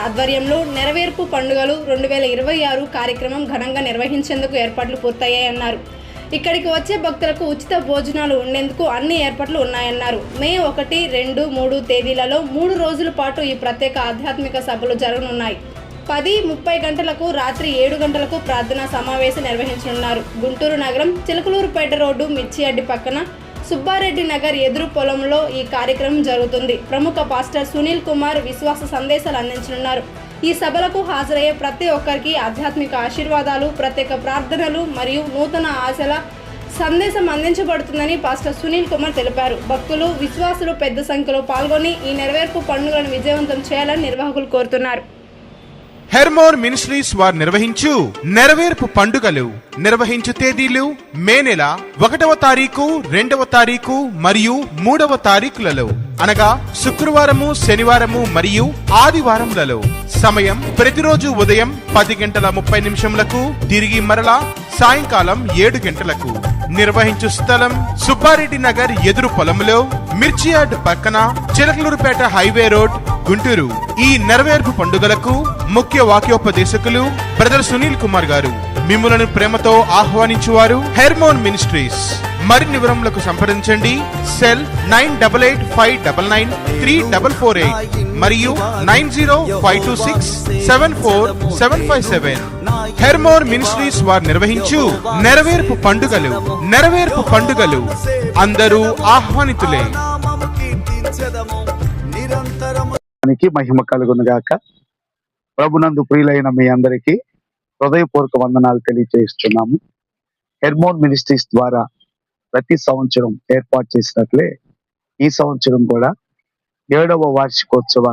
ఆధ్వర్యంలో నెరవేర్పు పండుగలు 2026 కార్యక్రమం ఘనంగా నిర్వహించేందుకు ఏర్పాట్లు పూర్తయ్యాయన్నారు. ఇక్కడికి వచ్చే భక్తులకు ఉచిత భోజనాలు ఉండేందుకు అన్ని ఏర్పాట్లు ఉన్నాయన్నారు. మే 1, 2, 3 తేదీలలో 3 రోజుల పాటు ఈ ప్రత్యేక ఆధ్యాత్మిక సభలు జరగనున్నాయి. 10:30 గంటలకు రాత్రి 7 గంటలకు ప్రార్థనా సమావేశం నిర్వహించనున్నారు. గుంటూరు నగరం చిలకలూరుపేట రోడ్డు మిర్చియాడ్డి పక్కన సుబ్బారెడ్డి నగర్ ఎదురు పొలంలో ఈ కార్యక్రమం జరుగుతుంది. ప్రముఖ పాస్టర్ సునీల్ కుమార్ విశ్వాస సందేశాలు అందించనున్నారు. ఈ సభలకు హాజరయ్యే ప్రతి ఒక్కరికి ఆధ్యాత్మిక ఆశీర్వాదాలు, ప్రత్యేక ప్రార్థనలు మరియు నూతన ఆశల సందేశం అందించబడుతుందని పాస్టర్ సునీల్ కుమార్ తెలిపారు. భక్తులు, విశ్వాసులు పెద్ద సంఖ్యలో పాల్గొని ఈ నెరవేర్పు పండుగలను విజయవంతం చేయాలని నిర్వాహకులు కోరుతున్నారు. హెర్మోన్ మినిస్ట్రీస్ వారు నిర్వహించు నెరవేర్పు పండుగలు నిర్వహించు తేదీలు మే నెల 1వ తారీఖు, 2వ తారీఖు మరియు 3వ తారీఖులలో అనగా శుక్రవారము, శనివారము మరియు ఆదివారములలో. సమయం ప్రతిరోజు ఉదయం 10:30 తిరిగి మరలా సాయంకాలం 7 గంటలకు. నిర్వహించు స్థలం సుబ్బారెడ్డి నగర్ ఎదురు పొలంలో మిర్చియార్డ్ పక్కన చిలకలూరుపేట హైవే రోడ్, గుంటూరు. ఈ నెరవేర్పు పండుగలకు ముఖ్య వాక్యోపదేశకులు బ్రదర్ సునీల్ కుమార్ గారు. మిమ్ములను ప్రేమతో ఆహ్వానించువారు హెర్మోన్ మినిస్ట్రీస్. మరిన్ని వివరములకు సంప్రదించండి. సెల్ 9855993448 మరియు 9052674757. హెర్మోన్ మినిస్ట్రీస్ వారు నిర్వహించు నెరవేర్పు పండుగలు అందరూ ఆహ్వానితులే. మహిమ కలుగునుగాక. ప్రభునందు ప్రియులైన మీ అందరికీ హృదయపూర్వక వందనాలు తెలియజేస్తున్నాము. హెర్మోన్ మినిస్ట్రీస్ ద్వారా ప్రతి సంవత్సరం ఏర్పాటు చేసినట్లే ఈ సంవత్సరం కూడా 7వ వార్షికోత్సవ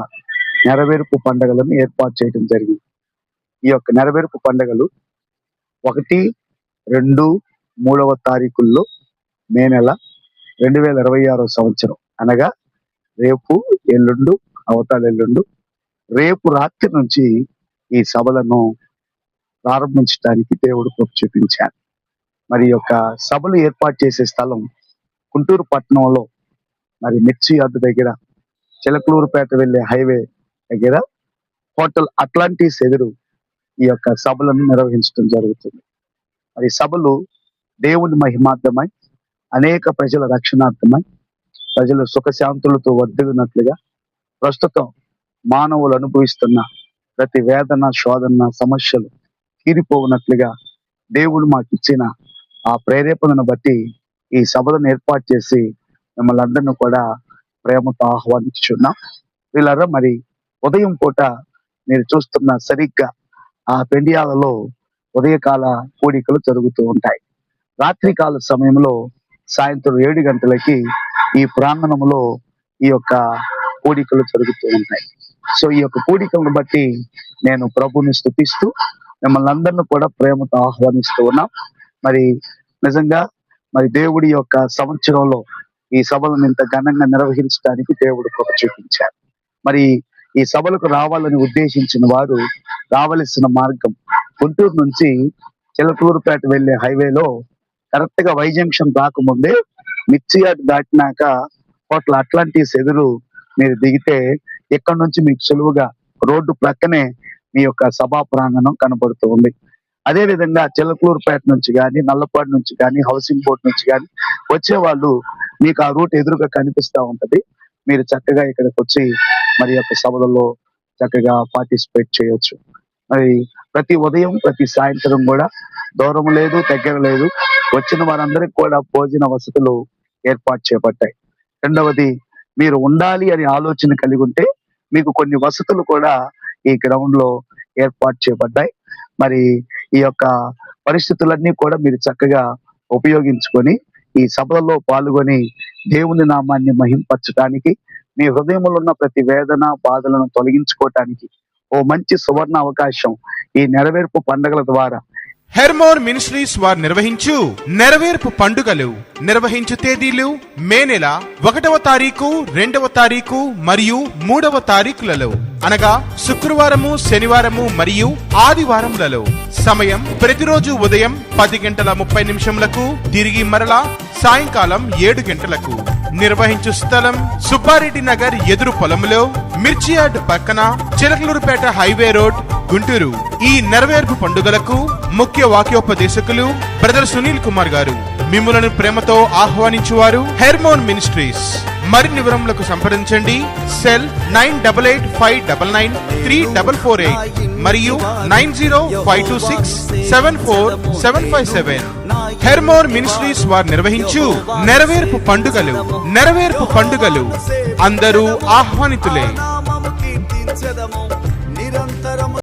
నెరవేర్పు పండుగలను ఏర్పాటు చేయడం జరిగింది. ఈ యొక్క నెరవేర్పు పండుగలు 1, 2, 3వ తారీఖుల్లో మే నెల 2026 సంవత్సరం అనగా రేపు, ఎల్లుండు, అవతల ఎల్లుండు, రేపు రాత్రి నుంచి ఈ సభలను ప్రారంభించడానికి దేవుడు కృప చూపించారు. మరి యొక్క సభలు ఏర్పాటు చేసే స్థలం గుంటూరు పట్టణంలో మరి మిర్చియార్డ్ దగ్గర చిలకలూరుపేట వెళ్లే హైవే దగ్గర హోటల్ అట్లాంటిస్ ఎదురు ఈ యొక్క సభలను నిర్వహించడం జరుగుతుంది. మరి సభలు దేవుని మహిమార్థమై, అనేక ప్రజల రక్షణార్థమై, ప్రజలు సుఖశాంతులతో వర్ధిల్లినట్లుగా, ప్రస్తుతం మానవులు అనుభవిస్తున్న ప్రతి వేదన, శోధన, సమస్యలు తీరిపోవునట్లుగా దేవుడు మాకు ఇచ్చిన ఆ ప్రేరేపణను బట్టి ఈ సభలను ఏర్పాటు చేసి మిమ్మల్ని అందరినీ కూడా ప్రేమతో ఆహ్వానించున్నాం. వీళ్ళరా మరి ఉదయం పూట మీరు చూస్తున్న సరిగ్గా ఆ పెండియాలలో ఉదయకాల కూడికలు జరుగుతూ ఉంటాయి. రాత్రికాల సమయంలో సాయంత్రం 7 గంటలకి ఈ ప్రాంగణంలో ఈ యొక్క కూడికలు జరుగుతూ ఉంటాయి. సో ఈ యొక్క కూడికలను బట్టి నేను ప్రభుని స్తుతిస్తూ మిమ్మల్ని అందరినీ కూడా ప్రేమతో ఆహ్వానిస్తూ ఉన్నాం. మరి నిజంగా మరి దేవుడి యొక్క సంవత్సరంలో ఈ సభలను ఇంత ఘనంగా నిర్వహించడానికి దేవుడు కృప చూపించారు. మరి ఈ సభలకు రావాలని ఉద్దేశించిన వారు రావలసిన మార్గం గుంటూరు నుంచి చిలకలూరుపేట వెళ్లే హైవేలో కరెక్ట్ గా వై జంక్షన్ రాకముందే మిర్చియార్డ్ దాటినాక హోటల్ అట్లాంటిస్ ఎదురు మీరు దిగితే ఇక్కడ నుంచి మీకు సులువుగా రోడ్డు ప్రక్కనే మీ యొక్క సభా ప్రాంగణం కనబడుతూ ఉంది. అదే విధంగా చిలకలూరుపేట నుంచి కానీ, నల్లపాడు నుంచి కానీ, హౌసింగ్ బోర్డ్ నుంచి కానీ వచ్చే వాళ్ళు మీకు ఆ రూట్ ఎదురుగా కనిపిస్తూ ఉంటది. మీరు చక్కగా ఇక్కడికి వచ్చి మరి యొక్క సభలలో చక్కగా పార్టిసిపేట్ చేయొచ్చు. మరి ప్రతి ఉదయం, ప్రతి సాయంత్రం కూడా దూరం లేదు, దగ్గర లేదు, వచ్చిన వారందరికీ కూడా భోజన వసతులు ఏర్పాటు చేయబడ్డాయి. రెండవది, మీరు ఉండాలి అని ఆలోచన కలిగి ఉంటే మీకు కొన్ని వసతులు కూడా ఈ గ్రౌండ్ లో ఏర్పాటు చేయబడ్డాయి. మరి ఈ యొక్క పరిస్థితులన్నీ కూడా మీరు చక్కగా ఉపయోగించుకొని ఈ సభలలో పాల్గొని దేవుని నామాన్ని మహింపరచడానికి, మీ హృదయంలో ఉన్న ప్రతి వేదన, బాధలను తొలగించుకోవటానికి ఓ మంచి సువర్ణ అవకాశం ఈ నెరవేర్పు పండుగల ద్వారా. హెర్మోన్ మినిస్ట్రీస్ వారు నిర్వహించు నెరవేర్పు పండుగలు నిర్వహించు తేదీలు మే నెల 1వ తారీఖు, 2వ తారీఖు మరియు 3వ తారీఖులలో అనగా శుక్రవారము, శనివారము మరియు ఆదివారములలో. సమయం ప్రతిరోజు ఉదయం 10:30 తిరిగి మరలా సాయంకాలం 7 గంటలకు. నిర్వహించు స్థలం సుబ్బారెడ్డి నగర్ ఎదురు పొలంలో, మిర్చియార్డ్ పక్కన, చిలకలూరుపేట హైవే రోడ్, గుంటూరు. ఈ నెరవేర్పు పండుగలకు ముఖ్య వాక్యోపదేశకులు బ్రదర్ సునీల్ కుమార్ గారు. మిమ్ములను ప్రేమతో ఆహ్వానించువారు హెర్మోన్ మినిస్ట్రీస్. మరిన్ని వివరములకు సంప్రదించండి. సెల్ 9885993448 మరియు 9052674757. హెర్మోన్ మినిస్ట్రీస్ వారు నిర్వహించు నెరవేర్పు పండుగలు అందరూ ఆహ్వానితులే.